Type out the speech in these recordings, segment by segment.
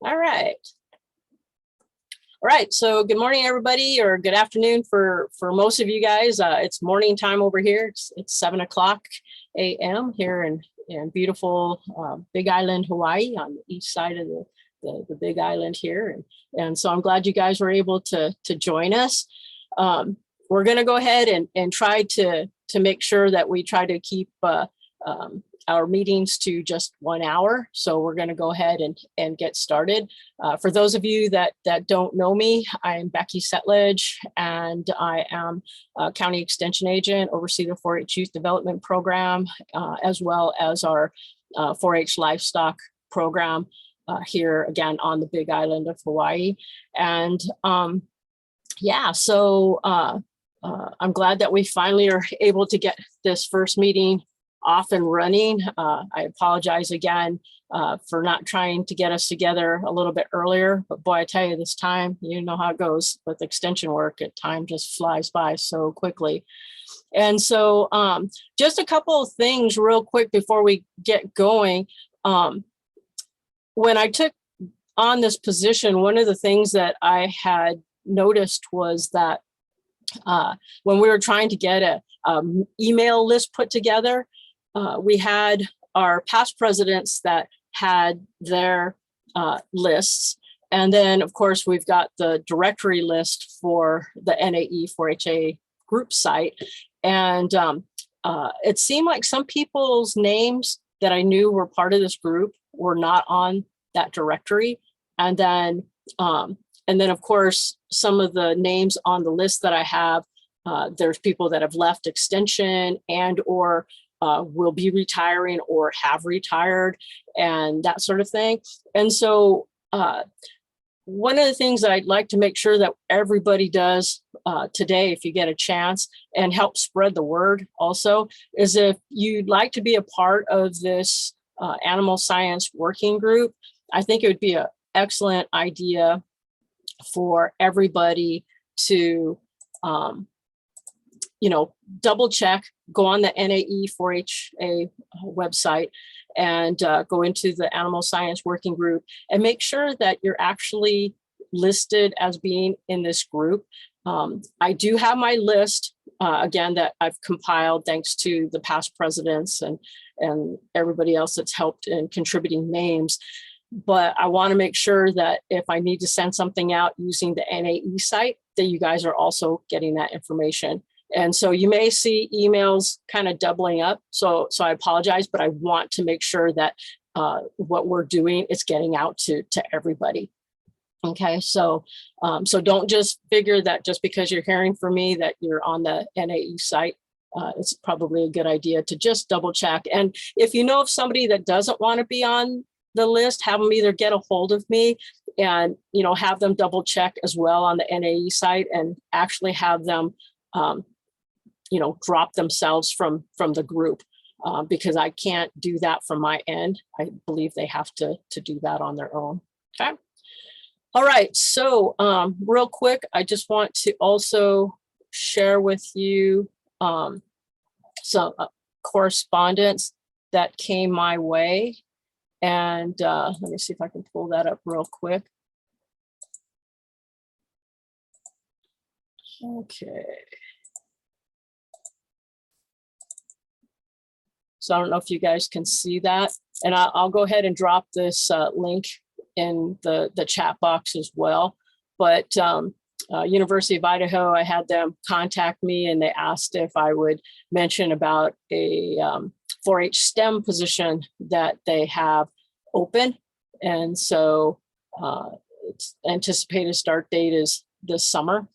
All right. All right, so good morning, everybody, or good afternoon for most of you guys. It's morning time over here. It's 7 o'clock a.m. here in beautiful Big Island, Hawaii, on the east side of the Big Island here. And so I'm glad you guys were able to join us. We're going to go ahead and try to make sure that we try to keep our meetings to just 1 hour. So we're going to go ahead and get started. For those of you that don't know me, I'm Becky Setledge, and I am a County Extension Agent, oversee the 4-H Youth Development Program, as well as our 4-H Livestock Program here, again, on the Big Island of Hawaii. And yeah, so I'm glad that we finally are able to get this first meeting off and running. I apologize again for not trying to get us together a little bit earlier, but boy, I tell you, this time, you know how it goes with extension work. Time just flies by so quickly. And so just a couple of things real quick before we get going. When I took on this position, one of the things that I had noticed was that when we were trying to get a email list put together, we had our past presidents that had their lists. And then, of course, we've got the directory list for the NAE4-HA group site. And it seemed like some people's names that I knew were part of this group were not on that directory. And then, of course, some of the names on the list that I have, there's people that have left extension and or will be retiring or have retired and that sort of thing. And so one of the things that I'd like to make sure that everybody does today, if you get a chance, and help spread the word also, is if you'd like to be a part of this animal science working group, I think it would be an excellent idea for everybody to double check, go on the NAE4-HA website and go into the Animal Science Working Group and make sure that you're actually listed as being in this group. I do have my list, again, that I've compiled thanks to the past presidents and everybody else that's helped in contributing names. But I want to make sure that if I need to send something out using the NAE site, that you guys are also getting that information. And so you may see emails kind of doubling up. So I apologize, but I want to make sure that what we're doing is getting out to everybody. Okay, so don't just figure that just because you're hearing from me that you're on the NAE site. It's probably a good idea to just double check. And if you know of somebody that doesn't want to be on the list, have them either get a hold of me and have them double check as well on the NAE site and actually have them drop themselves from the group because I can't do that from my end. I believe they have to do that on their own. Okay. All right. So real quick, I just want to also share with you some correspondence that came my way. And let me see if I can pull that up real quick. Okay. So I don't know if you guys can see that. And I'll go ahead and drop this link in the chat box as well. But University of Idaho, I had them contact me and they asked if I would mention about a 4-H STEM position that they have open. And so its anticipated start date is this summer.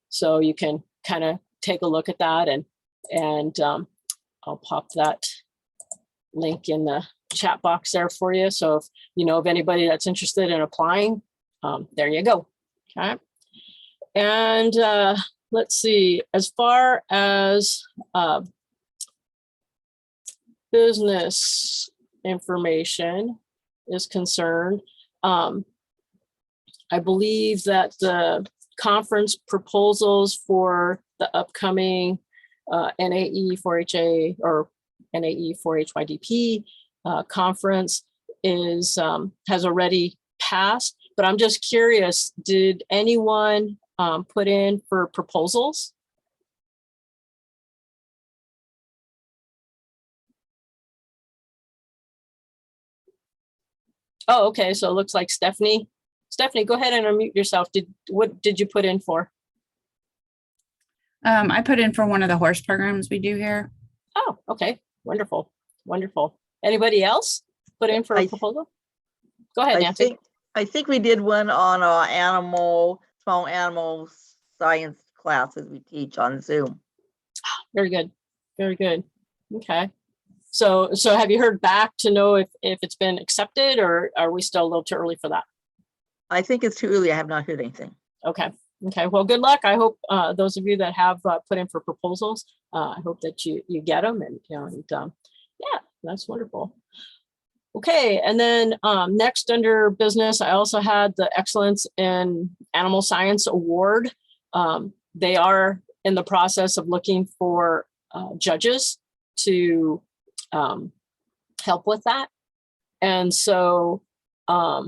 So you can kind of take a look at that and I'll pop that link in the chat box there for you. So if you know of anybody that's interested in applying, there you go. Okay. And let's see, as far as business information is concerned, I believe that the conference proposals for the upcoming NAE4-HA or NAE4-HYDP conference has already passed. but I'm just curious, did anyone put in for proposals? Oh, okay, so it looks like Stephanie. Stephanie, go ahead and unmute yourself. What did you put in for? I put in for one of the horse programs we do here. Oh, okay, wonderful, wonderful. Anybody else put in for a proposal? Go ahead, Nancy. I think we did one on small animal science classes we teach on Zoom. Very good, very good. Okay. So have you heard back to know if it's been accepted, or are we still a little too early for that? I think it's too early. I have not heard anything. Okay. Okay. Well, good luck. I hope those of you that have put in for proposals, I hope that you get them, and yeah, that's wonderful. Okay. And then next under business, I also had the Excellence in Animal Science Award. They are in the process of looking for judges to help with that. And so I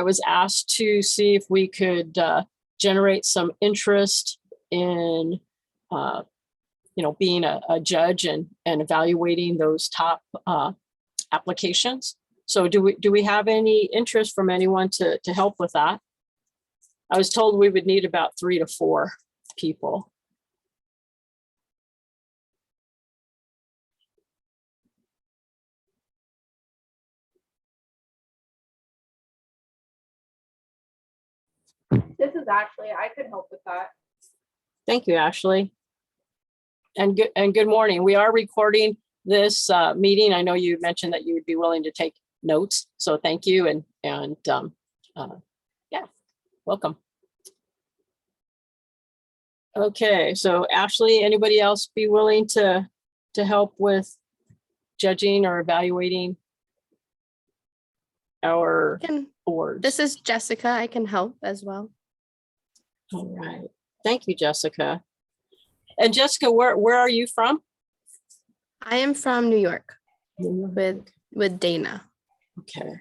was asked to see if we could generate some interest in being a judge and evaluating those top applications. So do we have any interest from anyone to help with that? I was told we would need about 3 to 4 people. This is Ashley. I could help with that. Thank you, Ashley. And good morning. We are recording this meeting. I know you mentioned that you would be willing to take notes, so thank you. And yeah, welcome. Okay, so Ashley, anybody else be willing to help with judging or evaluating our boards? This is Jessica. I can help as well. All right. Thank you, Jessica. And Jessica, where are you from? I am from New York with Dana. Okay.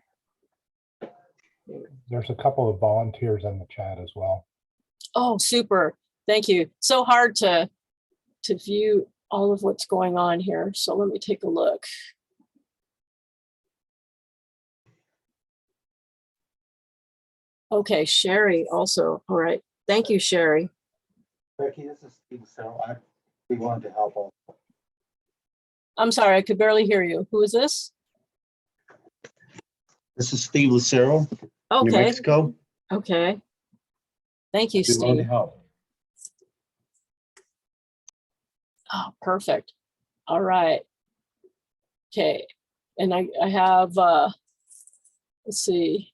There's a couple of volunteers in the chat as well. Oh, super. Thank you. So hard to view all of what's going on here. So let me take a look. Okay, Sherry also. All right. Thank you, Sherry. Becky, this is Steve, so I'd be willing to help also. I'm sorry, I could barely hear you. Who is this? This is Steve Lucero, New Okay. Mexico. Okay. Thank you, I'd be willing to Steve. help. Oh, perfect. All right. Okay. And I have, let's see.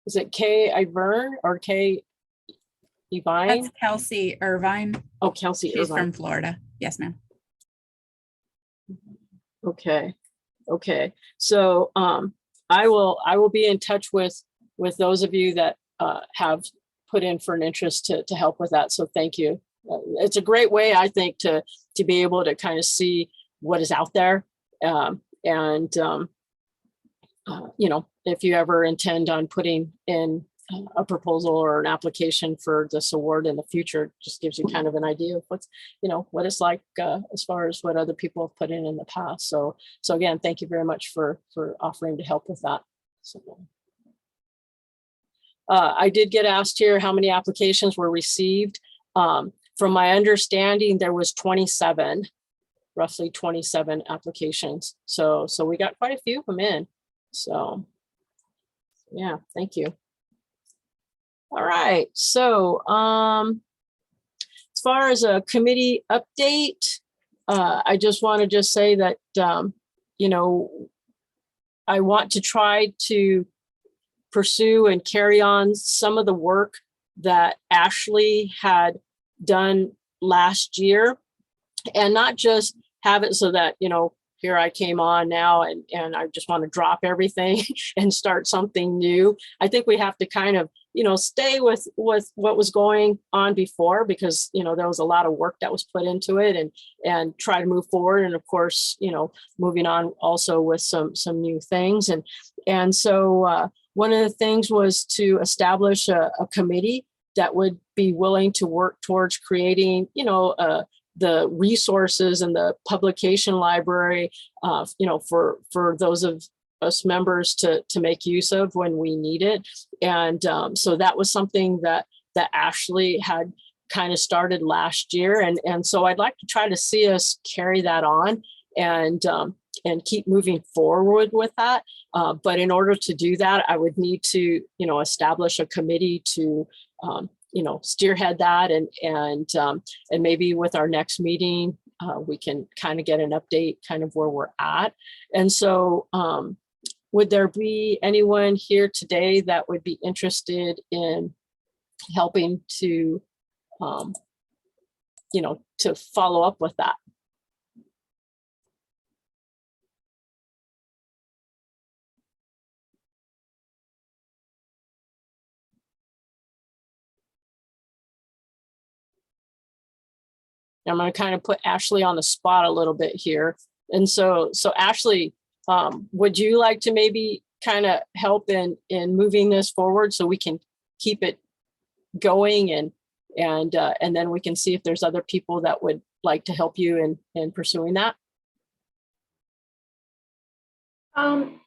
Is it Kay Ivern or Kay Evine? That's Kelsey Irvine. Oh, Kelsey She's Irvine. from Florida. Yes, ma'am. Okay. Okay. So I will be in touch with those of you that have put in for an interest to help with that. So thank you. It's a great way, I think, to be able to kind of see what is out there. If you ever intend on putting in a proposal or an application for this award in the future, it just gives you kind of an idea of what it's like as far as what other people have put in the past. So again, thank you very much for offering to help with that. So, I did get asked here how many applications were received. From my understanding, there was 27, roughly 27 applications. So we got quite a few of them in. So yeah, thank you. All right. So as far as a committee update, I just want to say that, I want to try to pursue and carry on some of the work that Ashley had done last year, and not just have it so that, here I came on now and I just want to drop everything and start something new. I think we have to kind of, stay with what was going on before, because, there was a lot of work that was put into it, and try to move forward. And of course, moving on also with some new things. And so one of the things was to establish a committee that would be willing to work towards creating, the resources and the publication library, for those of us members to make use of when we need it. And so that was something that Ashley had kind of started last year. And so I'd like to try to see us carry that on and keep moving forward with that. But in order to do that, I would need to, establish a committee to, spearhead that, and maybe with our next meeting, we can kind of get an update kind of where we're at. And so would there be anyone here today that would be interested in helping to, to follow up with that? I'm going to kind of put Ashley on the spot a little bit here. And so Ashley, would you like to maybe kind of help in moving this forward so we can keep it going, and then we can see if there's other people that would like to help you in pursuing that?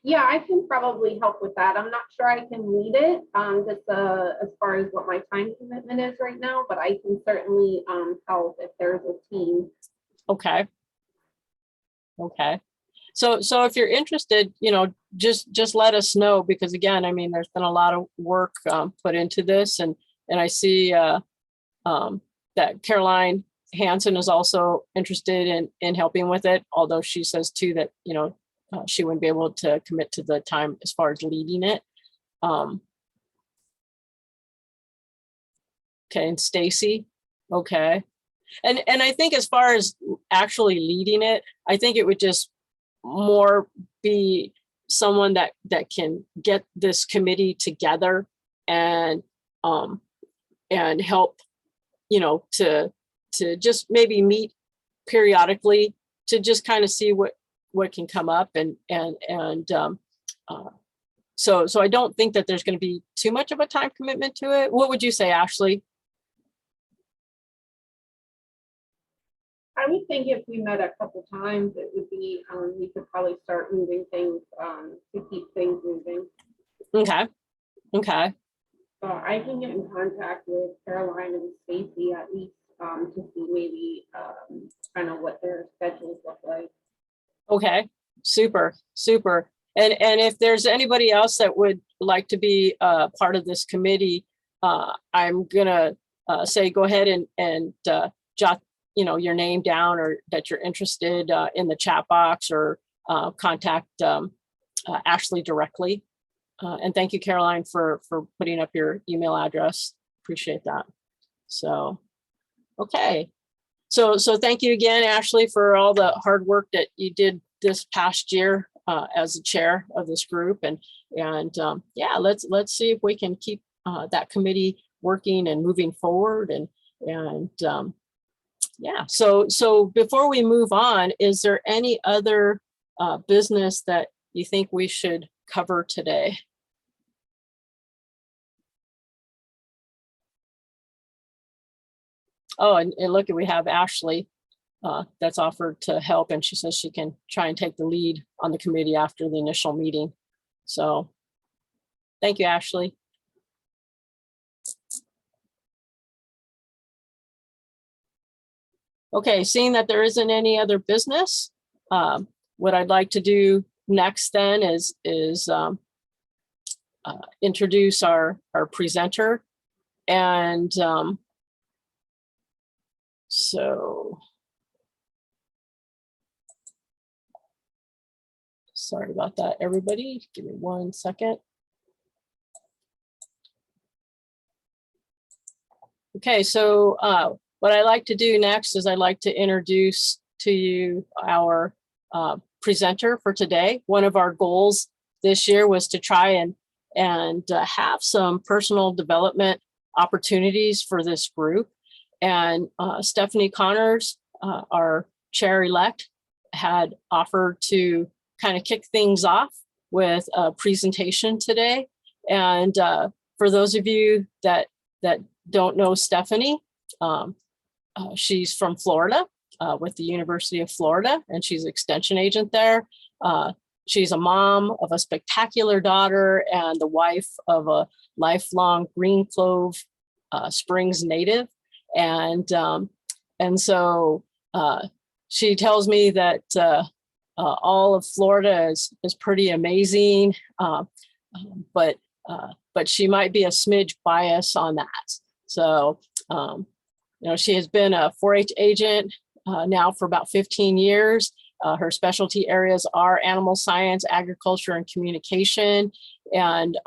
Yeah, I can probably help with that. I'm not sure I can lead it, just as far as what my time commitment is right now, but I can certainly help if there's a team. Okay. So if you're interested, just let us know, because again, I mean, there's been a lot of work put into this, and I see that Caroline Hansen is also interested in helping with it, although she says too that, she wouldn't be able to commit to the time as far as leading it. Okay, and Stacy, okay. And I think as far as actually leading it, I think it would just more be someone that can get this committee together and help, to just maybe meet periodically to just kind of see what can come up, so I don't think that there's going to be too much of a time commitment to it. What would you say, Ashley? I would think if we met a couple times, it would be, we could probably start moving things to keep things moving. Okay. So I can get in contact with Caroline and Stacy at least to see maybe kind of what their schedules look like. Okay, super. And if there's anybody else that would like to be part of this committee, I'm gonna say go ahead and jot your name down, or that you're interested in the chat box, or contact Ashley directly. And thank you, Caroline, for putting up your email address. Appreciate that. So, okay. So thank you again, Ashley, for all the hard work that you did this past year as the chair of this group. And yeah, let's see if we can keep that committee working and moving forward. And yeah, so before we move on, is there any other business that you think we should cover today? Oh, and look, we have Ashley that's offered to help, and she says she can try and take the lead on the committee after the initial meeting. So thank you, Ashley. Okay, seeing that there isn't any other business, what I'd like to do next then is introduce our presenter. And so, sorry about that, everybody. Give me 1 second. Okay, so what I like to do next is I'd like to introduce to you our presenter for today. One of our goals this year was to try and have some personal development opportunities for this group. And Stephanie Connors, our chair-elect, had offered to kind of kick things off with a presentation today. And for those of you that don't know Stephanie, she's from Florida with the University of Florida, and she's an extension agent there. She's a mom of a spectacular daughter and the wife of a lifelong Green Clove Springs native. And so she tells me that all of Florida is pretty amazing, but she might be a smidge biased on that. So, she has been a 4-H agent now for about 15 years. Her specialty areas are animal science, agriculture, and communication. And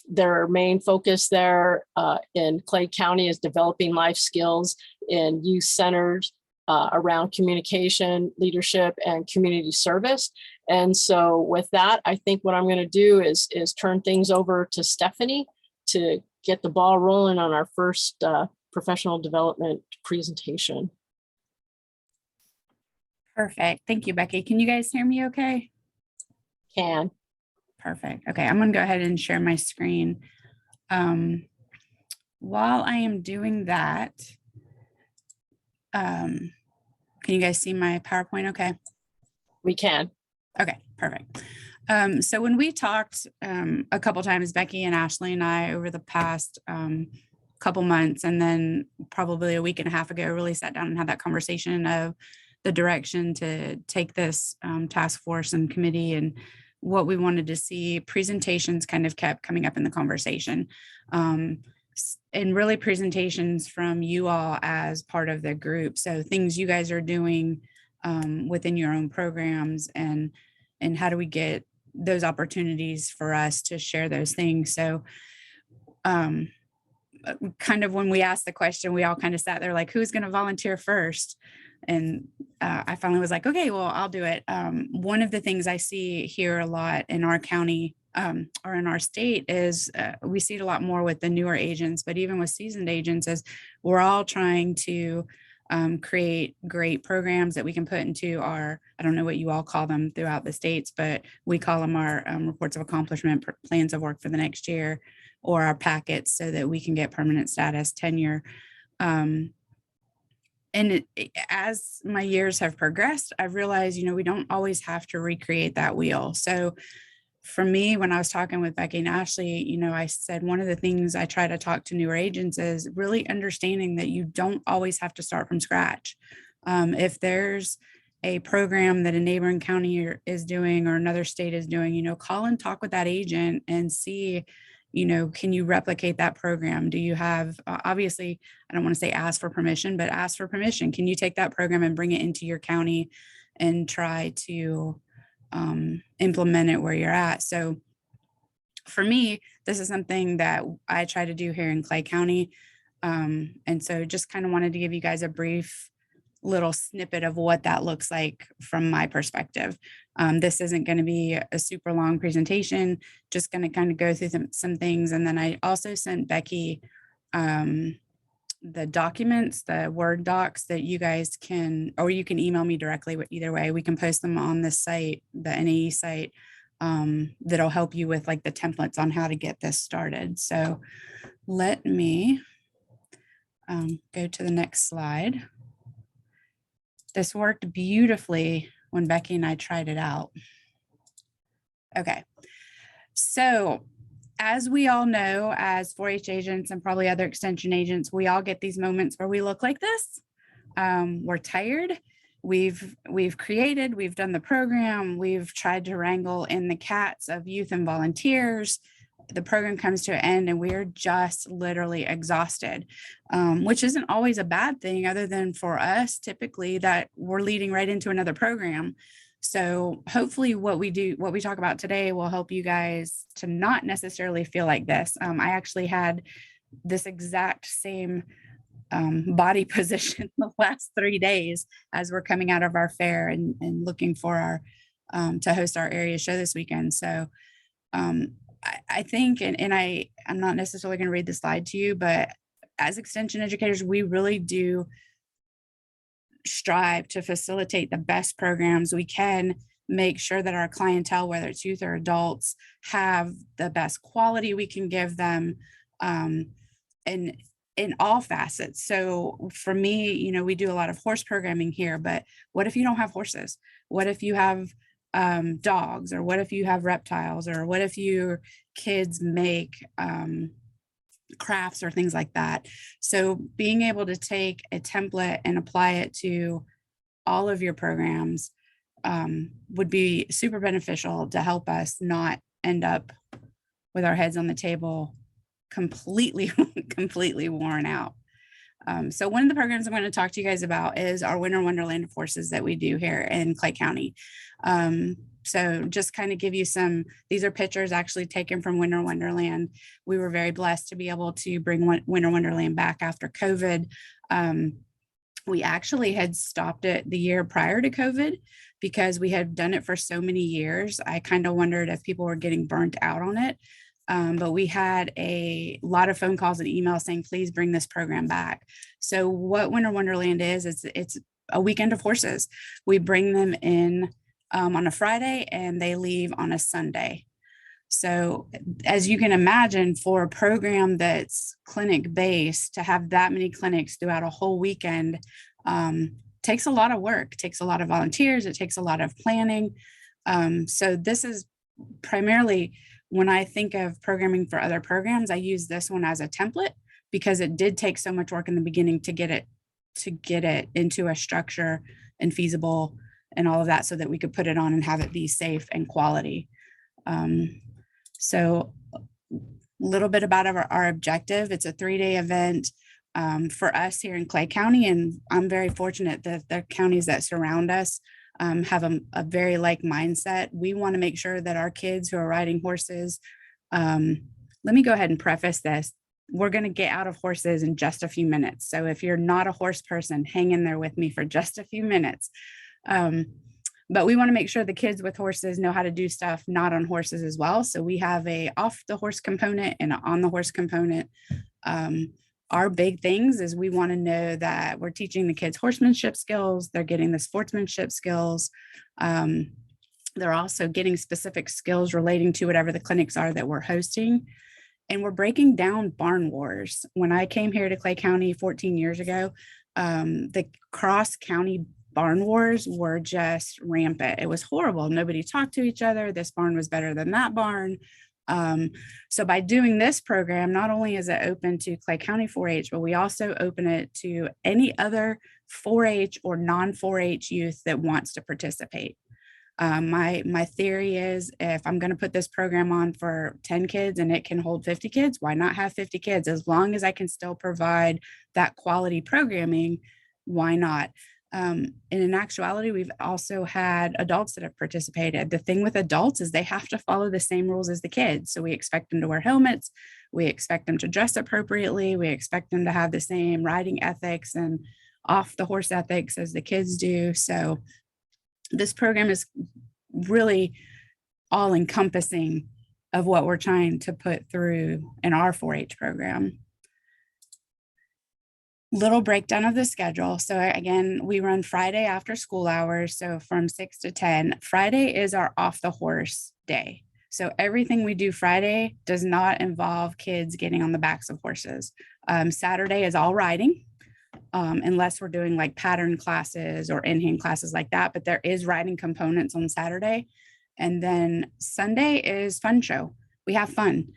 their main focus there in Clay County is developing life skills in youth centers around communication, leadership, and community service. And so with that, I think what I'm going to do is turn things over to Stephanie to get the ball rolling on our first professional development presentation. Perfect. Thank you, Becky. Can you guys hear me okay? Can. Perfect. Okay, I'm going to go ahead and share my screen. While I am doing that, can you guys see my PowerPoint okay? We can. Okay, perfect. So when we talked a couple times, Becky and Ashley and I, over the past couple months, and then probably a week and a half ago, really sat down and had that conversation of the direction to take this task force and committee and what we wanted to see. Presentations kind of kept coming up in the conversation. And really presentations from you all as part of the group. So things you guys are doing within your own programs, and how do we get those opportunities for us to share those things. So kind of when we asked the question, we all kind of sat there like, who's going to volunteer first? And I finally was like, okay, well, I'll do it. One of the things I see here a lot in our county or in our state is we see it a lot more with the newer agents, but even with seasoned agents, is we're all trying to create great programs that we can put into our, I don't know what you all call them throughout the states, but we call them our reports of accomplishment, plans of work for the next year, or our packets, so that we can get permanent status, tenure. And as my years have progressed, I've realized, we don't always have to recreate that wheel. So for me, when I was talking with Becky and Ashley, I said one of the things I try to talk to newer agents is really understanding that you don't always have to start from scratch. If there's a program that a neighboring county is doing or another state is doing, call and talk with that agent and see, can you replicate that program? Do you have, obviously, I don't want to say ask for permission, but ask for permission. Can you take that program and bring it into your county and try to implement it where you're at? So for me, this is something that I try to do here in Clay County. And so just kind of wanted to give you guys a brief little snippet of what that looks like from my perspective. This isn't going to be a super long presentation, just going to kind of go through some things. And then I also sent Becky the documents, the Word docs that you guys can, or you can email me directly. Either way, we can post them on this site, the NAE site, that'll help you with like the templates on how to get this started. So let me go to the next slide. This worked beautifully when Becky and I tried it out. Okay, so as we all know, as 4-H agents and probably other extension agents, we all get these moments where we look like this. We're tired. We've created, we've done the program, we've tried to wrangle in the cats of youth and volunteers. The program comes to an end and we're just literally exhausted, which isn't always a bad thing, other than for us, typically, that we're leading right into another program. So hopefully what we talk about today will help you guys to not necessarily feel like this. I actually had this exact same body position the last 3 days as we're coming out of our fair and looking for to host our area show this weekend. So I think, and I'm not necessarily going to read the slide to you, but as extension educators, we really do strive to facilitate the best programs we can, make sure that our clientele, whether it's youth or adults, have the best quality we can give them, and in all facets. So for me, you know, we do a lot of horse programming here, but what if you don't have horses? What if you have dogs, or what if you have reptiles, or what if your kids make crafts or things like that? So being able to take a template and apply it to all of your programs would be super beneficial to help us not end up with our heads on the table, completely worn out. So one of the programs I'm going to talk to you guys about is our Winter Wonderland of Horses that we do here in Clay County. So just kind of give you these are pictures actually taken from Winter Wonderland. We were very blessed to be able to bring Winter Wonderland back after COVID. We actually had stopped it the year prior to COVID because we had done it for so many years. I kind of wondered if people were getting burnt out on it. But we had a lot of phone calls and emails saying, please bring this program back. So what Winter Wonderland is, it's a weekend of horses. We bring them in on a Friday and they leave on a Sunday. So as you can imagine, for a program that's clinic based, to have that many clinics throughout a whole weekend takes a lot of work, takes a lot of volunteers, it takes a lot of planning. So this is primarily, when I think of programming for other programs, I use this one as a template because it did take so much work in the beginning to get it into a structure and feasible and all of that, so that we could put it on and have it be safe and quality. So a little bit about our objective. It's a 3-day event for us here in Clay County, and I'm very fortunate that the counties that surround us have a very like mindset. We want to make sure that our kids who are riding horses, let me go ahead and preface this. We're going to get out of horses in just a few minutes. So if you're not a horse person, hang in there with me for just a few minutes. But we want to make sure the kids with horses know how to do stuff not on horses as well. So we have a off the horse component and an on the horse component. Our big things is we want to know that we're teaching the kids horsemanship skills. They're getting the sportsmanship skills. They're also getting specific skills relating to whatever the clinics are that we're hosting. And we're breaking down barn wars. When I came here to Clay County 14 years ago, the cross-county barn wars were just rampant. It was horrible. Nobody talked to each other. This barn was better than that barn. So by doing this program, not only is it open to Clay County 4-H, but we also open it to any other 4-H or non-4-H youth that wants to participate. My theory is, if I'm going to put this program on for 10 kids and it can hold 50 kids, why not have 50 kids? As long as I can still provide that quality programming, why not? And in actuality, we've also had adults that have participated. The thing with adults is they have to follow the same rules as the kids. So we expect them to wear helmets. We expect them to dress appropriately. We expect them to have the same riding ethics and off the horse ethics as the kids do. So this program is really all encompassing of what we're trying to put through in our 4-H program. Little breakdown of the schedule. So again, we run Friday after school hours. So from 6 to 10, Friday is our off the horse day. So everything we do Friday does not involve kids getting on the backs of horses. Saturday is all riding, unless we're doing like pattern classes or in-hand classes like that, but there is riding components on Saturday. And then Sunday is fun show. We have fun.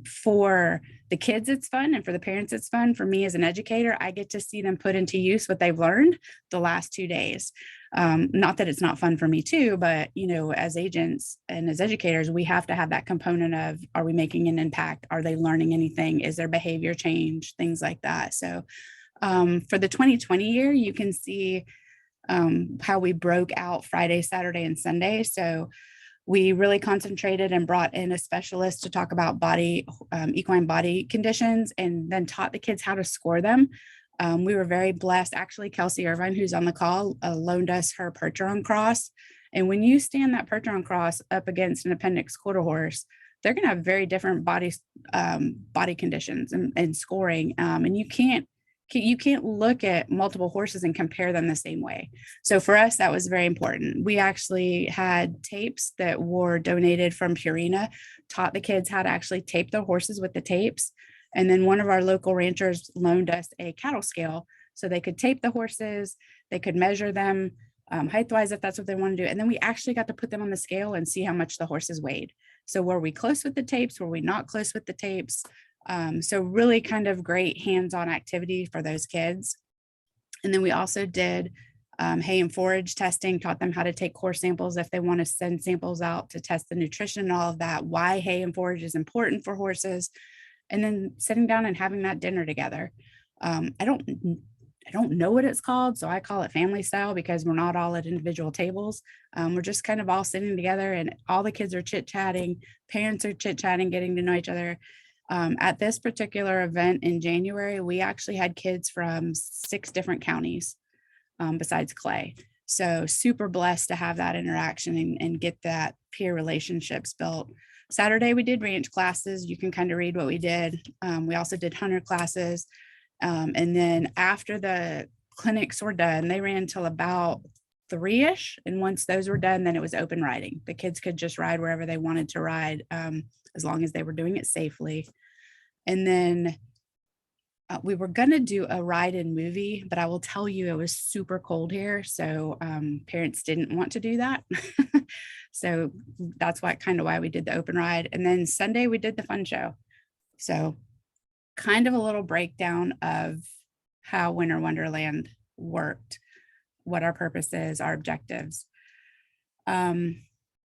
For the kids, it's fun. And for the parents, it's fun. For me as an educator, I get to see them put into use what they've learned the last 2 days. Not that it's not fun for me too, but you know, as agents and as educators, we have to have that component of, are we making an impact? Are they learning anything? Is their behavior change? Things like that. So for the 2020 year, you can see how we broke out Friday, Saturday, and Sunday. So we really concentrated and brought in a specialist to talk about equine body conditions, and then taught the kids how to score them. We were very blessed. Actually, Kelsey Irvine, who's on the call, loaned us her Percheron cross. And when you stand that Percheron cross up against an appendix quarter horse, they're going to have very different body conditions and scoring. And you can't look at multiple horses and compare them the same way. So for us, that was very important. We actually had tapes that were donated from Purina, taught the kids how to actually tape their horses with the tapes. And then one of our local ranchers loaned us a cattle scale so they could tape the horses, they could measure them height-wise if that's what they want to do. And then we actually got to put them on the scale and see how much the horses weighed. So were we close with the tapes? Were we not close with the tapes? So really kind of great hands-on activity for those kids. And then we also did hay and forage testing, taught them how to take core samples if they want to send samples out to test the nutrition and all of that, why hay and forage is important for horses, and then sitting down and having that dinner together. I don't know what it's called, so I call it family style because we're not all at individual tables. We're just kind of all sitting together and all the kids are chit-chatting, parents are chit-chatting, getting to know each other. At this particular event in January, we actually had kids from 6 different counties besides Clay. So super blessed to have that interaction and get that peer relationships built. Saturday, we did ranch classes. You can kind of read what we did. We also did hunter classes. And then after the clinics were done, they ran till about 3-ish. And once those were done, then it was open riding. The kids could just ride wherever they wanted to ride, as long as they were doing it safely. And then we were going to do a ride and movie, but I will tell you, it was super cold here. So parents didn't want to do that. So that's why we did the open ride. And then Sunday we did the fun show. So kind of a little breakdown of how Winter Wonderland worked, what our purpose is, our objectives.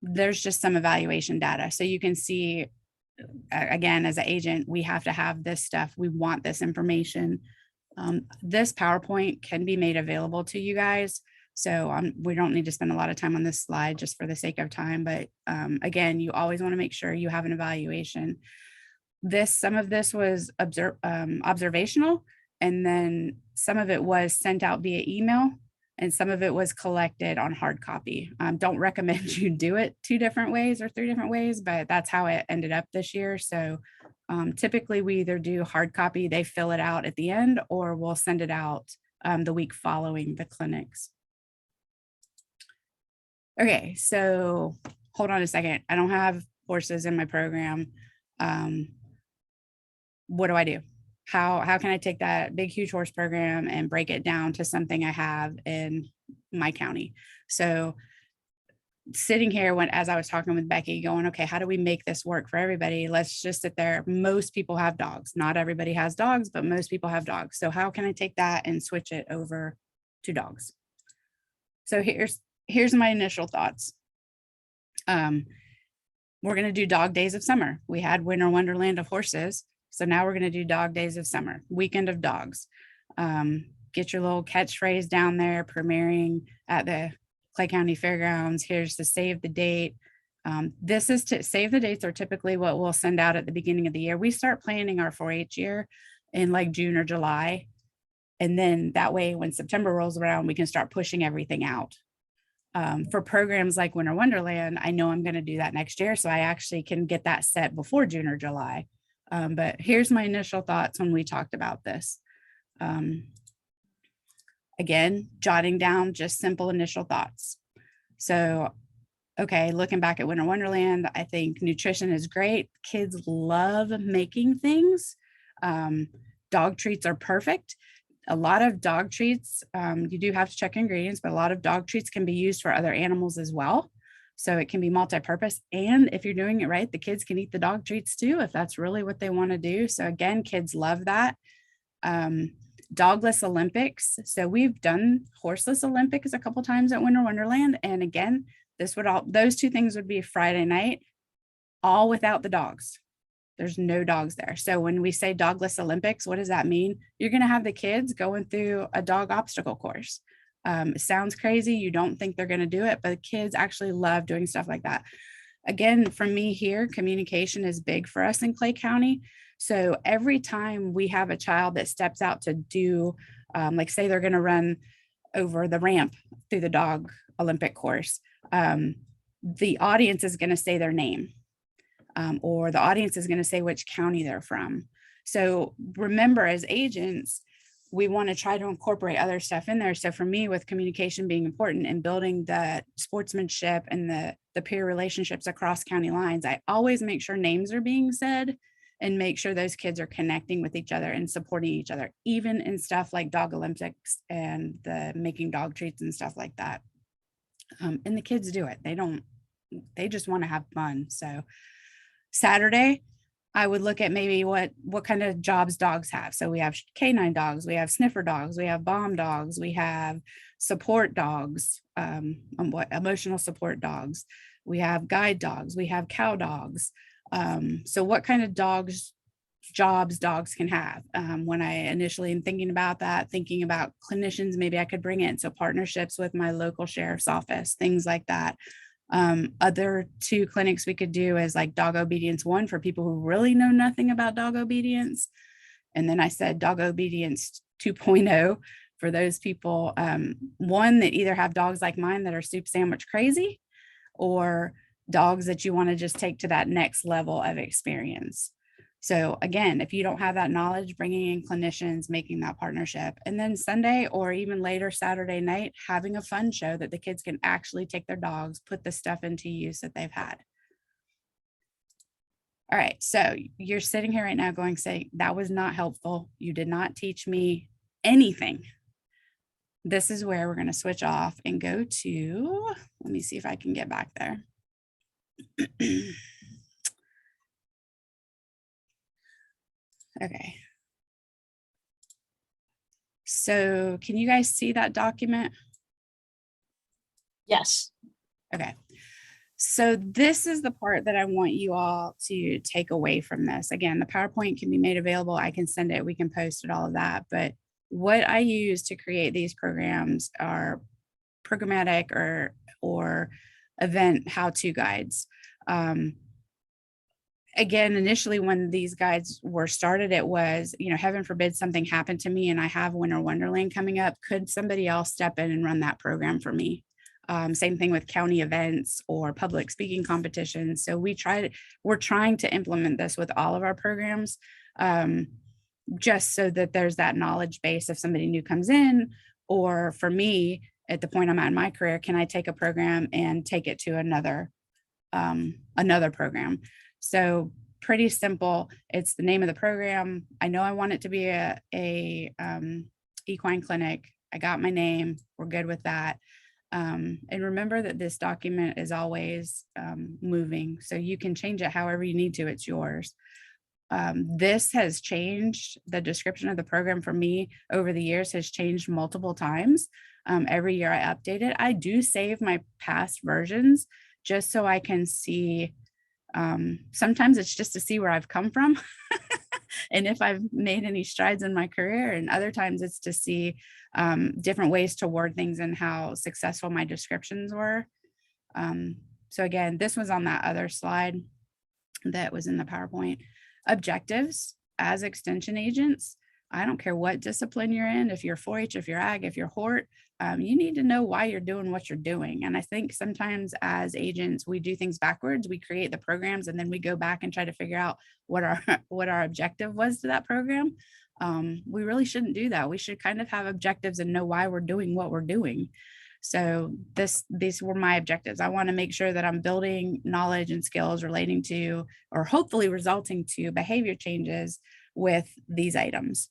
There's just some evaluation data. So you can see, again, as an agent, we have to have this stuff. We want this information. This PowerPoint can be made available to you guys. So we don't need to spend a lot of time on this slide just for the sake of time. But again, you always want to make sure you have an evaluation. Some of this was observational, and then some of it was sent out via email, and some of it was collected on hard copy. Don't recommend you do it 2 different ways or 3 different ways, but that's how it ended up this year. So typically we either do hard copy, they fill it out at the end, or we'll send it out the week following the clinics. Okay, so hold on a second. I don't have horses in my program. What do I do? How can I take that big, huge horse program and break it down to something I have in my county? So sitting here as I was talking with Becky going, okay, how do we make this work for everybody? Let's just sit there. Most people have dogs. Not everybody has dogs, but most people have dogs. So how can I take that and switch it over to dogs? So here's my initial thoughts. We're going to do dog days of summer. We had Winter Wonderland of horses. So now we're going to do dog days of summer, weekend of dogs. Get your little catchphrase down there, premiering at the Clay County Fairgrounds. Here's the save the date. This is to save the dates are typically what we'll send out at the beginning of the year. We start planning our 4-H year in like June or July. And then that way, when September rolls around, we can start pushing everything out. For programs like Winter Wonderland, I know I'm going to do that next year. So I actually can get that set before June or July. But here's my initial thoughts when we talked about this. Again, jotting down just simple initial thoughts. So, okay, looking back at Winter Wonderland, I think nutrition is great. Kids love making things. Dog treats are perfect. A lot of dog treats, you do have to check ingredients, but a lot of dog treats can be used for other animals as well. So it can be multi-purpose. And if you're doing it right, the kids can eat the dog treats too, if that's really what they want to do. So again, kids love that. Dogless Olympics. So we've done horseless Olympics a couple times at Winter Wonderland. And again, those 2 things would be Friday night, all without the dogs. There's no dogs there. So when we say dogless Olympics, what does that mean? You're going to have the kids going through a dog obstacle course. It sounds crazy. You don't think they're going to do it, but kids actually love doing stuff like that. Again, for me here, communication is big for us in Clay County. So every time we have a child that steps out to do, like say they're going to run over the ramp through the dog Olympic course, the audience is going to say their name, or the audience is going to say which county they're from. So remember, as agents, we want to try to incorporate other stuff in there. So for me, with communication being important and building the sportsmanship and the peer relationships across county lines, I always make sure names are being said and make sure those kids are connecting with each other and supporting each other, even in stuff like dog Olympics and the making dog treats and stuff like that. And the kids do it. They just want to have fun. So Saturday, I would look at maybe what kind of jobs dogs have. So we have canine dogs, we have sniffer dogs, we have bomb dogs, we have support dogs, emotional support dogs, we have guide dogs, we have cow dogs. So what kind of jobs dogs can have? When I initially am thinking about clinicians, maybe I could bring in. So partnerships with my local sheriff's office, things like that. Other two clinics we could do is like dog obedience 1 for people who really know nothing about dog obedience. And then I said dog obedience 2.0 for those people, one that either have dogs like mine that are soup sandwich crazy, or dogs that you want to just take to that next level of experience. So again, if you don't have that knowledge, bringing in clinicians, making that partnership, and then Sunday or even later Saturday night, having a fun show that the kids can actually take their dogs, put the stuff into use that they've had. All right, so you're sitting here right now going, say, that was not helpful. You did not teach me anything. This is where we're going to switch off and go to, let me see if I can get back there. Okay. So can you guys see that document? Yes. Okay. So this is the part that I want you all to take away from this. Again, the PowerPoint can be made available. I can send it, we can post it, all of that. But what I use to create these programs are programmatic or event how-to guides. Again, initially when these guides were started, it was, heaven forbid something happened to me and I have Winter Wonderland coming up. Could somebody else step in and run that program for me? Same thing with county events or public speaking competitions. So we're trying to implement this with all of our programs, just so that there's that knowledge base if somebody new comes in, or for me, at the point I'm at in my career, can I take a program and take it to another program? So pretty simple. It's the name of the program. I know I want it to be a equine clinic. I got my name. We're good with that. And remember that this document is always moving. So you can change it however you need to. It's yours. This has changed. The description of the program for me over the years has changed multiple times. Every year I update it. I do save my past versions just so I can see. Sometimes it's just to see where I've come from and if I've made any strides in my career, and other times it's to see different ways to word things and how successful my descriptions were. So again, this was on that other slide that was in the PowerPoint. Objectives as extension agents. I don't care what discipline you're in, if you're 4-H, if you're ag, if you're hort, you need to know why you're doing what you're doing. And I think sometimes as agents, we do things backwards. We create the programs and then we go back and try to figure out what our objective was to that program. We really shouldn't do that. We should kind of have objectives and know why we're doing what we're doing. So these were my objectives. I want to make sure that I'm building knowledge and skills relating to, or hopefully resulting to, behavior changes with these items.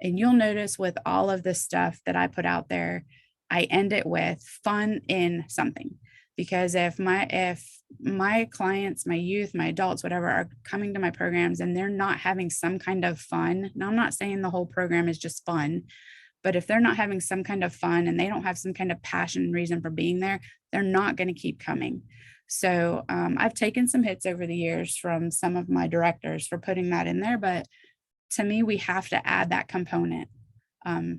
And you'll notice with all of the stuff that I put out there, I end it with fun in something. Because if my clients, my youth, my adults, whatever, are coming to my programs and they're not having some kind of fun, now I'm not saying the whole program is just fun, but if they're not having some kind of fun and they don't have some kind of passion and reason for being there, they're not going to keep coming. So I've taken some hits over the years from some of my directors for putting that in there, but to me, we have to add that component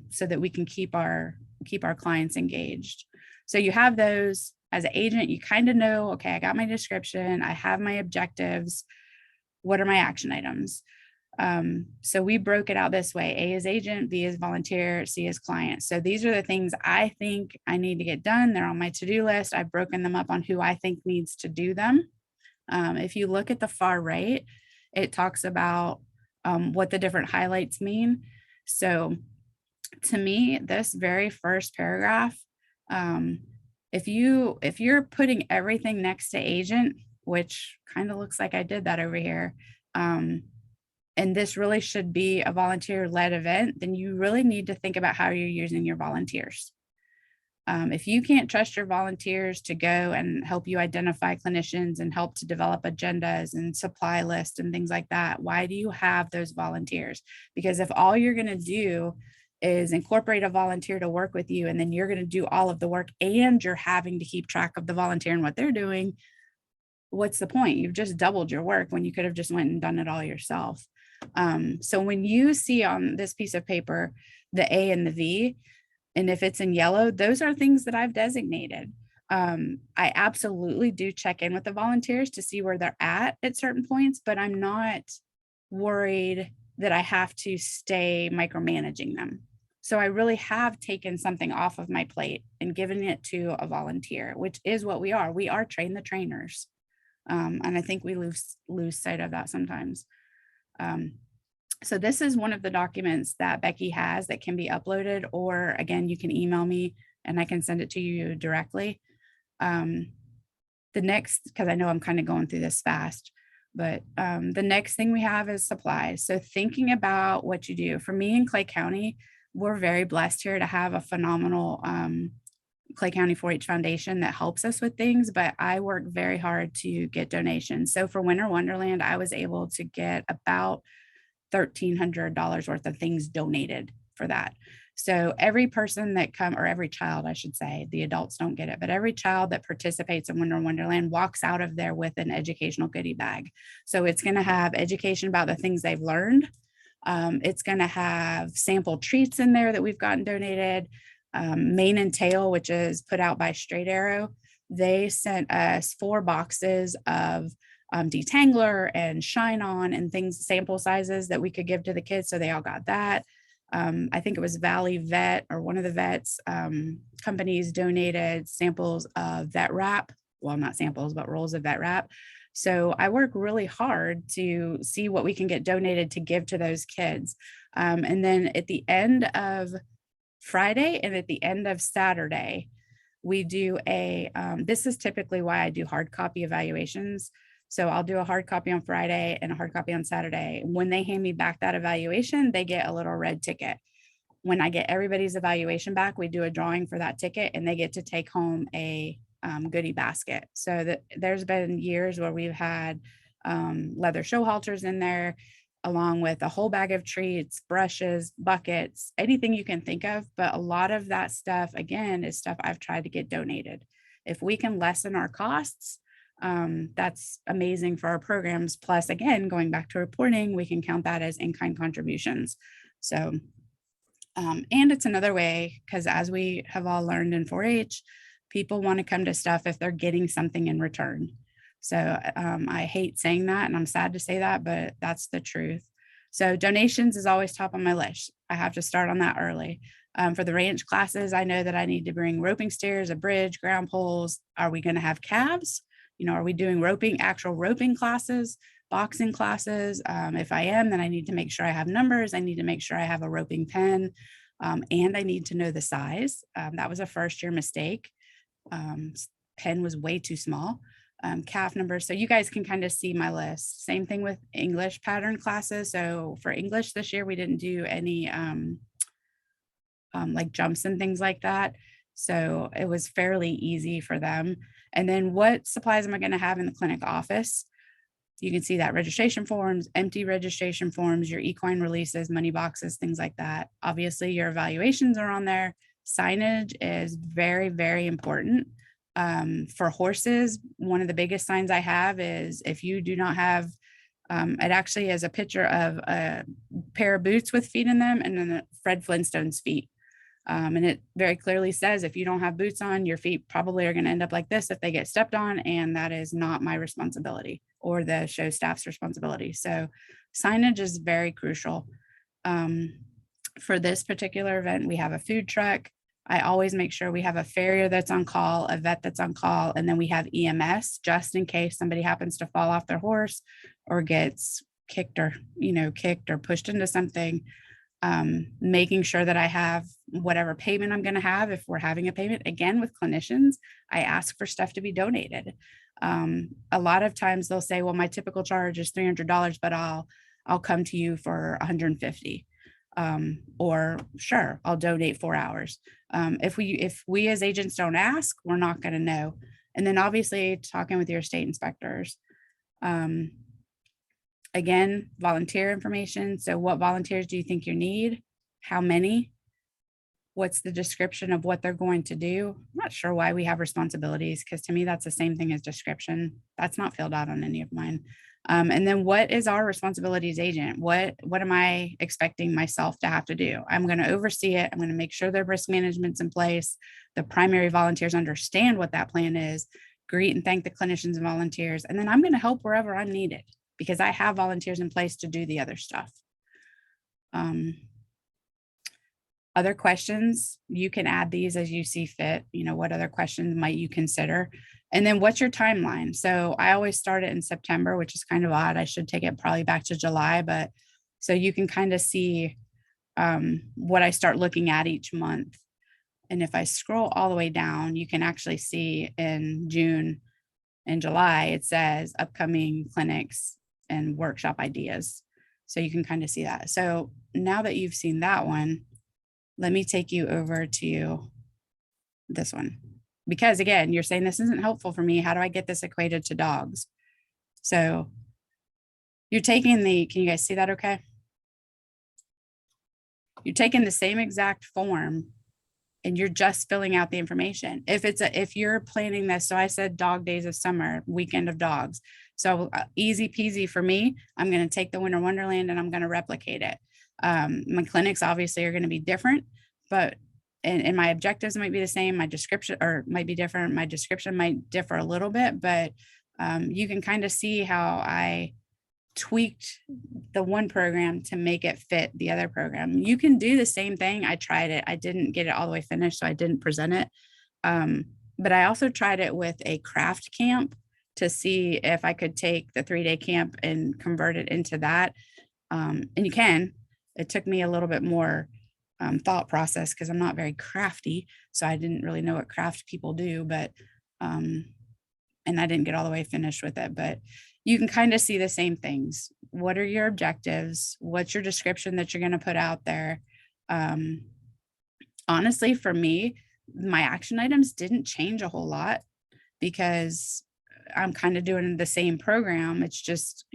so that we can keep our clients engaged. So you have those. As an agent, you kind of know, okay, I got my description, I have my objectives. What are my action items? So we broke it out this way: A is agent, B is volunteer, C is client. So these are the things I think I need to get done. They're on my to-do list. I've broken them up on who I think needs to do them. If you look at the far right, it talks about what the different highlights mean. So to me, this very first paragraph, if you're putting everything next to agent, which kind of looks like I did that over here, and this really should be a volunteer-led event, then you really need to think about how you're using your volunteers. If you can't trust your volunteers to go and help you identify clinicians and help to develop agendas and supply lists and things like that, why do you have those volunteers? Because if all you're going to do is incorporate a volunteer to work with you, and then you're going to do all of the work and you're having to keep track of the volunteer and what they're doing, what's the point? You've just doubled your work when you could have just went and done it all yourself. So when you see on this piece of paper, the A and the V, and if it's in yellow, those are things that I've designated. I absolutely do check in with the volunteers to see where they're at certain points, but I'm not worried that I have to stay micromanaging them. So I really have taken something off of my plate and given it to a volunteer, which is what we are. We are train the trainers. And I think we lose sight of that sometimes. So this is one of the documents that Becky has that can be uploaded, or again, you can email me and I can send it to you directly. The next, because I know I'm kind of going through this fast, but the next thing we have is supplies. So thinking about what you do. For me in Clay County, we're very blessed here to have a phenomenal Clay County 4-H Foundation that helps us with things, but I work very hard to get donations. So for Winter Wonderland, I was able to get about $1,300 worth of things donated for that. So every person that or every child, I should say, the adults don't get it, but every child that participates in Winter Wonderland walks out of there with an educational goodie bag. So it's going to have education about the things they've learned. It's going to have sample treats in there that we've gotten donated. Mane and Tail, which is put out by Straight Arrow, they sent us 4 boxes of detangler and shine on and things, sample sizes that we could give to the kids. So they all got that. I think it was Valley Vet, or one of the vets companies, donated samples of vet wrap. Well, not samples, but rolls of vet wrap. So I work really hard to see what we can get donated to give to those kids. And then at the end of Friday and at the end of Saturday, we do this is typically why I do hard copy evaluations. So I'll do a hard copy on Friday and a hard copy on Saturday. When they hand me back that evaluation, they get a little red ticket. When I get everybody's evaluation back, we do a drawing for that ticket and they get to take home a goodie basket. So there's been years where we've had leather show halters in there, along with a whole bag of treats, brushes, buckets, anything you can think of. But a lot of that stuff, again, is stuff I've tried to get donated. If we can lessen our costs, that's amazing for our programs. Plus, again, going back to reporting, we can count that as in-kind contributions. So, and it's another way, because as we have all learned in 4-H, people want to come to stuff if they're getting something in return. So I hate saying that, and I'm sad to say that, but that's the truth. So donations is always top on my list. I have to start on that early. For the ranch classes, I know that I need to bring roping stairs, a bridge, ground poles. Are we going to have calves? Are we doing actual roping classes, boxing classes? If I am, then I need to make sure I have numbers. I need to make sure I have a roping pen, and I need to know the size. That was a first year mistake. Pen was way too small. Calf numbers. So you guys can kind of see my list. Same thing with English pattern classes. So for English this year, we didn't do any like jumps and things like that. So it was fairly easy for them. And then what supplies am I going to have in the clinic office? You can see that registration forms, empty registration forms, your equine releases, money boxes, things like that. Obviously your evaluations are on there. Signage is very, very important. For horses, one of the biggest signs I have is if you do not have, it actually is a picture of a pair of boots with feet in them and then Fred Flintstone's feet. And it very clearly says, if you don't have boots on, your feet probably are going to end up like this if they get stepped on. And that is not my responsibility or the show staff's responsibility. So signage is very crucial. For this particular event, we have a food truck. I always make sure we have a farrier that's on call, a vet that's on call, and then we have EMS just in case somebody happens to fall off their horse or gets kicked or pushed into something. Making sure that I have whatever payment I'm going to have. If we're having a payment, again, with clinicians, I ask for stuff to be donated. A lot of times they'll say, well, my typical charge is $300, but I'll come to you for $150. Or sure, I'll donate 4 hours. If we as agents don't ask, we're not going to know. And then obviously talking with your state inspectors. Again, volunteer information. So what volunteers do you think you need? How many? What's the description of what they're going to do? I'm not sure why we have responsibilities, because to me, that's the same thing as description. That's not filled out on any of mine. And then what is our responsibility as agent? What am I expecting myself to have to do? I'm going to oversee it. I'm going to make sure the risk management's in place. The primary volunteers understand what that plan is, greet and thank the clinicians and volunteers. And then I'm going to help wherever I'm needed, because I have volunteers in place to do the other stuff. Other questions, you can add these as you see fit. What other questions might you consider? And then what's your timeline? So I always start it in September, which is kind of odd. I should take it probably back to July, but so you can kind of see what I start looking at each month. And if I scroll all the way down, you can actually see in June and July, it says upcoming clinics and workshop ideas. So you can kind of see that. So now that you've seen that one, let me take you over to this one, because again, you're saying this isn't helpful for me. How do I get this equated to dogs? So you're taking can you guys see that okay? You're taking the same exact form and you're just filling out the information. If you're planning this, so I said dog days of summer, weekend of dogs. So easy peasy for me. I'm going to take the Winter Wonderland and I'm going to replicate it. My clinics obviously are going to be different, but and my objectives might be the same. My description might be different. My description might differ a little bit, but you can kind of see how I tweaked the one program to make it fit the other program. You can do the same thing. I tried it. I didn't get it all the way finished, so I didn't present it. But I also tried it with a craft camp to see if I could take the 3-day camp and convert it into that. And you can. It took me a little bit more thought process because I'm not very crafty. So I didn't really know what craft people do, but and I didn't get all the way finished with it, but you can kind of see the same things. What are your objectives? What's your description that you're going to put out there? Honestly, for me, my action items didn't change a whole lot because I'm kind of doing the same program. It's just,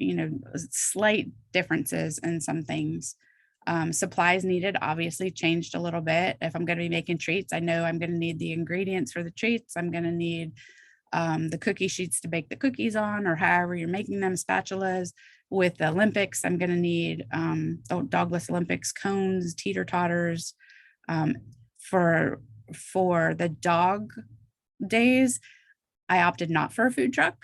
slight differences in some things. Supplies needed obviously changed a little bit. If I'm going to be making treats, I know I'm going to need the ingredients for the treats. I'm going to need the cookie sheets to bake the cookies on, or however you're making them, spatulas. With the Olympics, I'm going to need dogless Olympics cones, teeter totters. For the dog days, I opted not for a food truck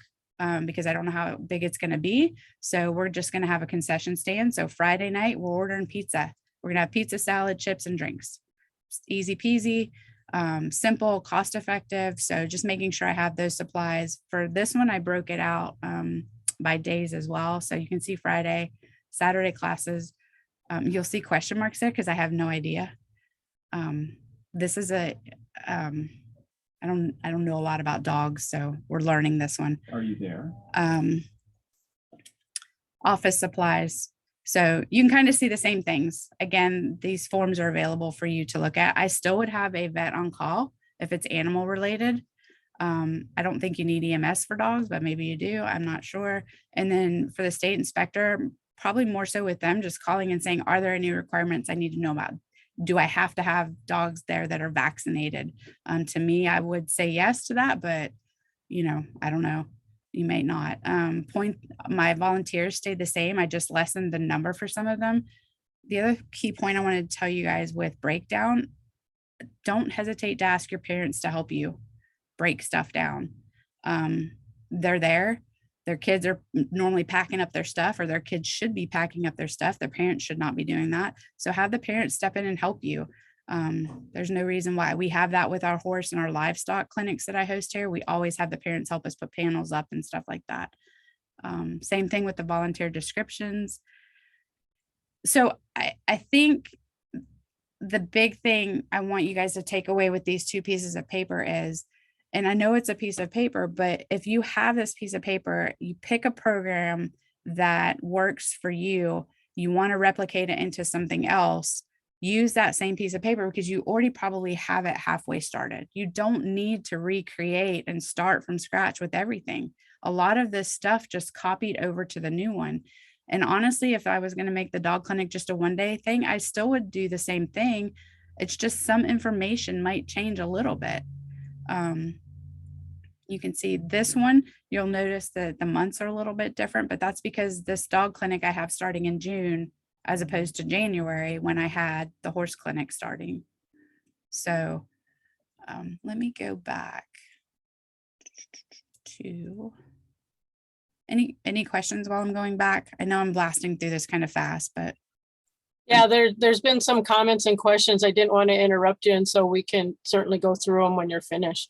because I don't know how big it's going to be. So we're just going to have a concession stand. So Friday night, we're ordering pizza. We're going to have pizza, salad, chips, and drinks. It's easy peasy. Simple, cost effective. So just making sure I have those supplies. For this one, I broke it out by days as well. So you can see Friday, Saturday classes. You'll see question marks there because I have no idea. This is I don't know a lot about dogs, so we're learning this one. Are you there? Office supplies. So you can kind of see the same things. Again, these forms are available for you to look at. I still would have a vet on call if it's animal related. I don't think you need EMS for dogs, but maybe you do. I'm not sure. And then for the state inspector, probably more so with them just calling and saying, are there any requirements I need to know about? Do I have to have dogs there that are vaccinated? To me, I would say yes to that, but I don't know. You may not. My volunteers stayed the same. I just lessened the number for some of them. The other key point I wanted to tell you guys with breakdown, don't hesitate to ask your parents to help you break stuff down. They're there. Their kids are normally packing up their stuff, or their kids should be packing up their stuff. Their parents should not be doing that. So have the parents step in and help you. There's no reason why. We have that with our horse and our livestock clinics that I host here. We always have the parents help us put panels up and stuff like that. Same thing with the volunteer descriptions. So I think the big thing I want you guys to take away with these 2 pieces of paper is, and I know it's a piece of paper, but if you have this piece of paper, you pick a program that works for you, you want to replicate it into something else, use that same piece of paper because you already probably have it halfway started. You don't need to recreate and start from scratch with everything. A lot of this stuff just copied over to the new one. And honestly, if I was going to make the dog clinic just a 1-day thing, I still would do the same thing. It's just some information might change a little bit. You can see this one, you'll notice that the months are a little bit different, but that's because this dog clinic I have starting in June, as opposed to January when I had the horse clinic starting. So let me go back to any questions while I'm going back. I know I'm blasting through this kind of fast, but Yeah, there's been some comments and questions. I didn't want to interrupt you, and so we can certainly go through them when you're finished.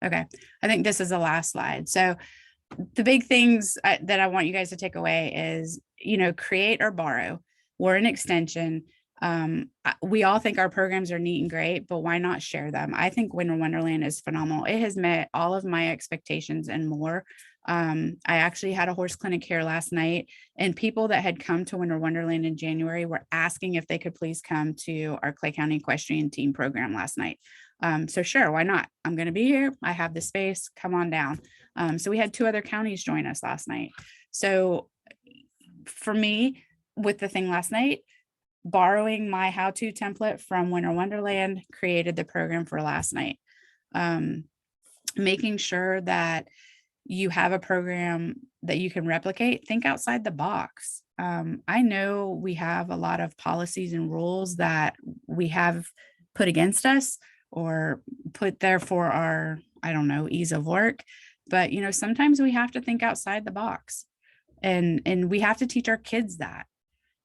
okay. I think this is the last slide. So the big things that I want you guys to take away is, create or borrow. We're an extension. We all think our programs are neat and great, but why not share them? I think Winter Wonderland is phenomenal. It has met all of my expectations and more. I actually had a horse clinic here last night, and people that had come to Winter Wonderland in January were asking if they could please come to our Clay County Equestrian Team program last night. So sure, why not? I'm going to be here. I have the space. Come on down. So we had 2 other counties join us last night. So for me, with the thing last night, borrowing my how-to template from Winter Wonderland created the program for last night. Making sure that you have a program that you can replicate, think outside the box. I know we have a lot of policies and rules that we have put against us or put there for our, I don't know, ease of work. But, sometimes we have to think outside the box, and we have to teach our kids that.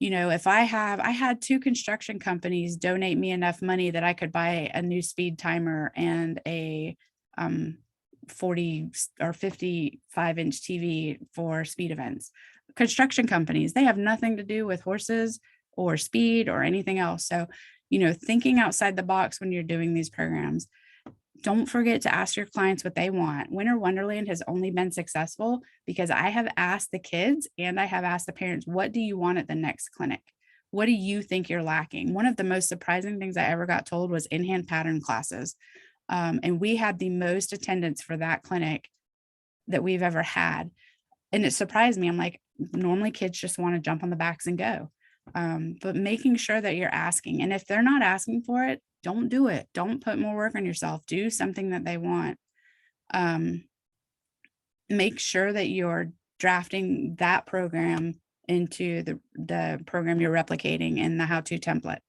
If I had 2 construction companies donate me enough money that I could buy a new speed timer and a 40 or 55-inch TV for speed events. Construction companies, they have nothing to do with horses or speed or anything else. So, thinking outside the box when you're doing these programs. Don't forget to ask your clients what they want. Winter Wonderland has only been successful because I have asked the kids and I have asked the parents, what do you want at the next clinic? What do you think you're lacking? One of the most surprising things I ever got told was in-hand pattern classes. And we had the most attendance for that clinic that we've ever had. And it surprised me. I'm like, normally kids just want to jump on the backs and go. But making sure that you're asking, and if they're not asking for it, don't do it. Don't put more work on yourself. Do something that they want. Make sure that you're drafting that program into the program you're replicating in the how-to template,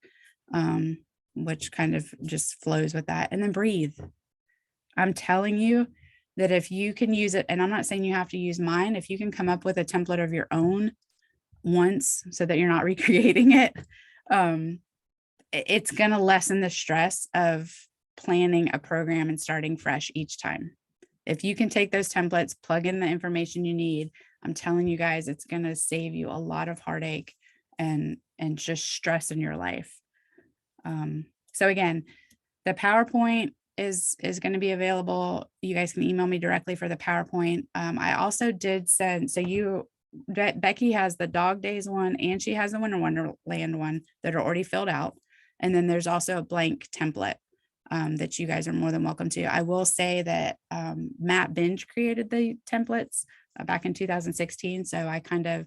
which kind of just flows with that. And then breathe. I'm telling you that if you can use it, and I'm not saying you have to use mine, if you can come up with a template of your own once so that you're not recreating it, it's going to lessen the stress of planning a program and starting fresh each time. If you can take those templates, plug in the information you need, I'm telling you guys, it's going to save you a lot of heartache and just stress in your life. So again, the PowerPoint is going to be available. You guys can email me directly for the PowerPoint. I also did send, Becky has the dog days one and she has the Winter Wonderland one that are already filled out. And then there's also a blank template that you guys are more than welcome to. I will say that Matt Binge created the templates back in 2016. So I kind of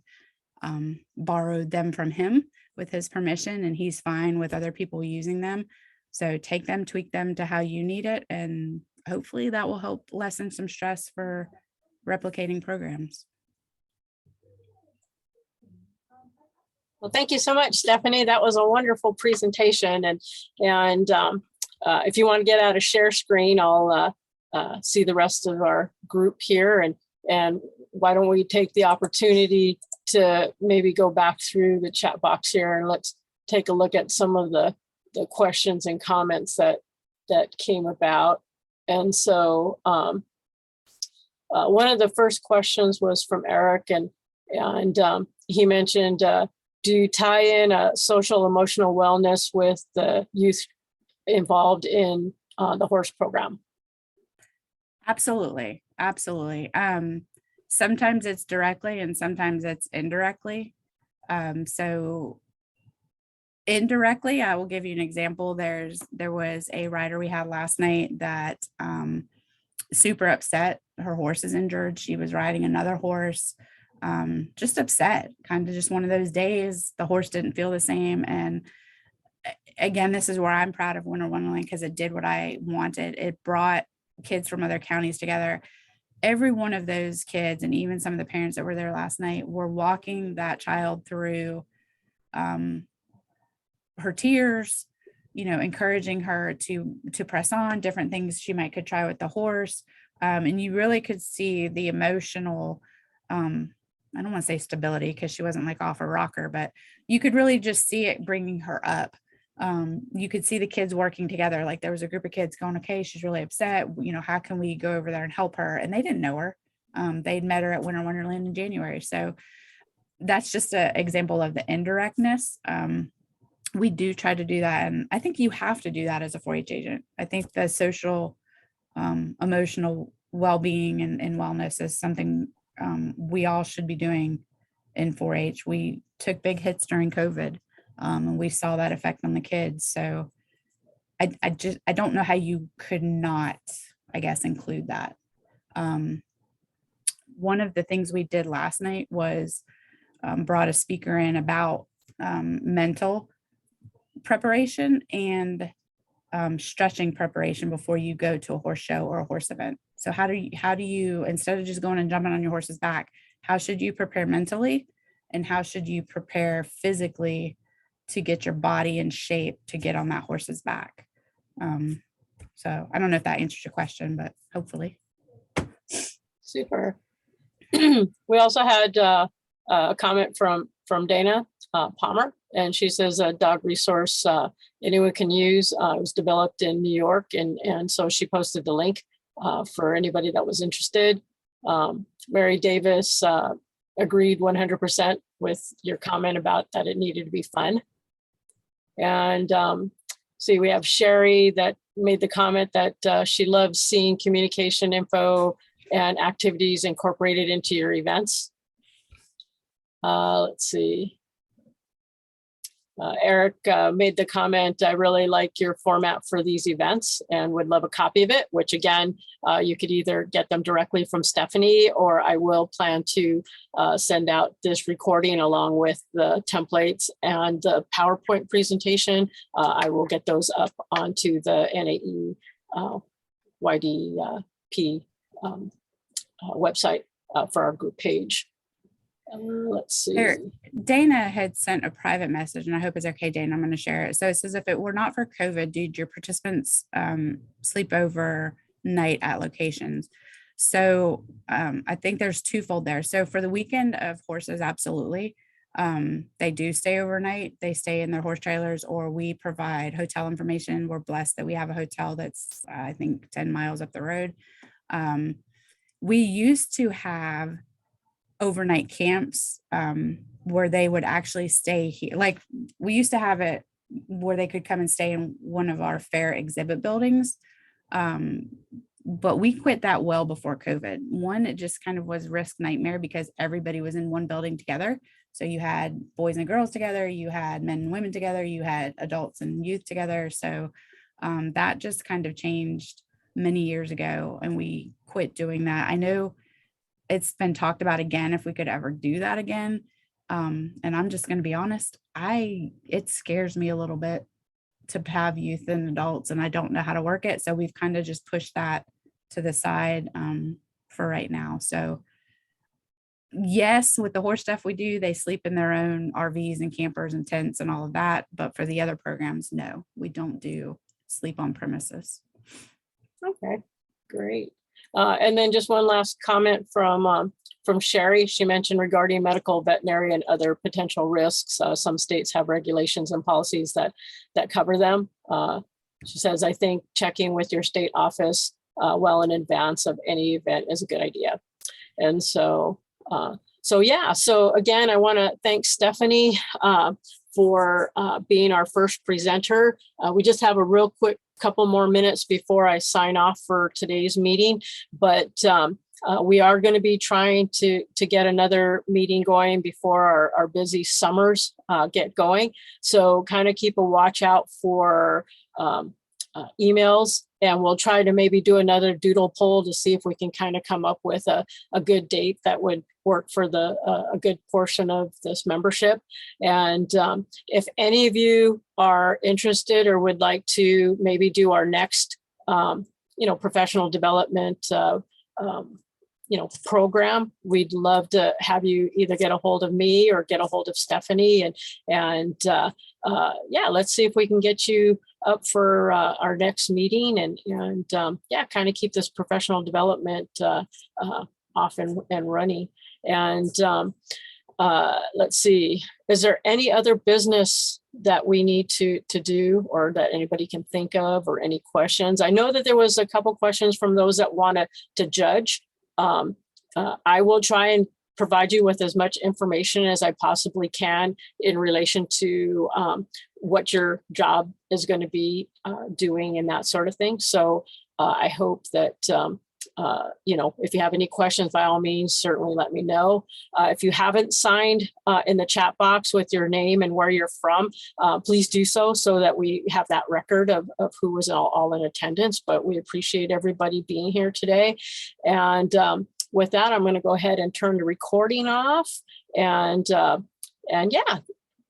borrowed them from him with his permission, and he's fine with other people using them. So take them, tweak them to how you need it. And hopefully that will help lessen some stress for replicating programs. Well, thank you so much, Stephanie. That was a wonderful presentation. And if you want to get out of share screen, I'll see the rest of our group here. And why don't we take the opportunity to maybe go back through the chat box here, and let's take a look at some of the questions and comments that came about. And so one of the first questions was from Eric, and he mentioned, do you tie in social emotional wellness with the youth involved in the horse program? Absolutely. Absolutely. Sometimes it's directly and sometimes it's indirectly. So indirectly, I will give you an example. There was a rider we had last night that super upset. Her horse is injured. She was riding another horse, just upset, kind of just one of those days. The horse didn't feel the same. And again, this is where I'm proud of Winter Wonderland, because it did what I wanted. It brought kids from other counties together. Every one of those kids, and even some of the parents that were there last night, were walking that child through her tears, encouraging her to press on, different things she could try with the horse. And you really could see the emotional, I don't want to say stability, because she wasn't like off a rocker, but you could really just see it bringing her up. You could see the kids working together. Like there was a group of kids going, okay, she's really upset. How can we go over there and help her? And they didn't know her. They'd met her at Winter Wonderland in January. So that's just an example of the indirectness. We do try to do that. And I think you have to do that as a 4-H agent. I think the social, emotional well-being and wellness is something we all should be doing in 4-H. We took big hits during COVID. And we saw that effect on the kids. So I don't know how you could not, I guess, include that. One of the things we did last night was brought a speaker in about mental preparation and stretching preparation before you go to a horse show or a horse event. So how do you, instead of just going and jumping on your horse's back, how should you prepare mentally, and how should you prepare physically to get your body in shape to get on that horse's back? So I don't know if that answers your question, but hopefully. Super. We also had a comment from Dana Palmer, and she says a dog resource anyone can use. It was developed in New York, and so she posted the link for anybody that was interested. Mary Davis agreed 100% with your comment about that it needed to be fun. And see, we have Sherry that made the comment that she loves seeing communication info and activities incorporated into your events. Let's see. Eric made the comment, I really like your format for these events and would love a copy of it, which again, you could either get them directly from Stephanie, or I will plan to send out this recording along with the templates and the PowerPoint presentation. I will get those up onto the NAE4-HYDP website for our group page. Let's see. Dana had sent a private message, and I hope it's okay, Dana. I'm going to share it. So it says, if it were not for COVID, did your participants sleep overnight at locations? So I think there's twofold there. So for the weekend of horses, absolutely. They do stay overnight. They stay in their horse trailers, or we provide hotel information. We're blessed that we have a hotel that's, I think, 10 miles up the road. We used to have overnight camps where they would actually stay here. Like we used to have it where they could come and stay in one of our fair exhibit buildings. But we quit that well before COVID. One, it just kind of was risk nightmare because everybody was in one building together. So you had boys and girls together, you had men and women together, you had adults and youth together. So that just kind of changed many years ago, and we quit doing that. I know it's been talked about again, if we could ever do that again. And I'm just going to be honest, it scares me a little bit to have youth and adults, and I don't know how to work it. So we've kind of just pushed that to the side for right now. So yes, with the horse stuff we do, they sleep in their own RVs and campers and tents and all of that. But for the other programs, no, we don't do sleep on premises. Okay, great. And then just one last comment from Sherry. She mentioned regarding medical, veterinary, and other potential risks. Some states have regulations and policies that cover them. She says, I think checking with your state office well in advance of any event is a good idea. And so yeah, so again, I want to thank Stephanie for being our first presenter. We just have a real quick couple more minutes before I sign off for today's meeting, but we are going to be trying to get another meeting going before our busy summers get going. So kind of keep a watch out for emails, and we'll try to maybe do another doodle poll to see if we can kind of come up with a good date that would work for a good portion of this membership. And if any of you are interested or would like to maybe do our next, professional development, program, we'd love to have you either get a hold of me or get a hold of Stephanie, and yeah, let's see if we can get you up for our next meeting, and yeah, kind of keep this professional development off and running. And let's see, is there any other business that we need to do, or that anybody can think of, or any questions? I know that there was a couple questions from those that wanted to judge. I will try and provide you with as much information as I possibly can in relation to what your job is going to be doing and that sort of thing. So I hope that, if you have any questions, by all means, certainly let me know. If you haven't signed in the chat box with your name and where you're from, please do so that we have that record of who was all in attendance. But we appreciate everybody being here today. And with that, I'm going to go ahead and turn the recording off. And yeah,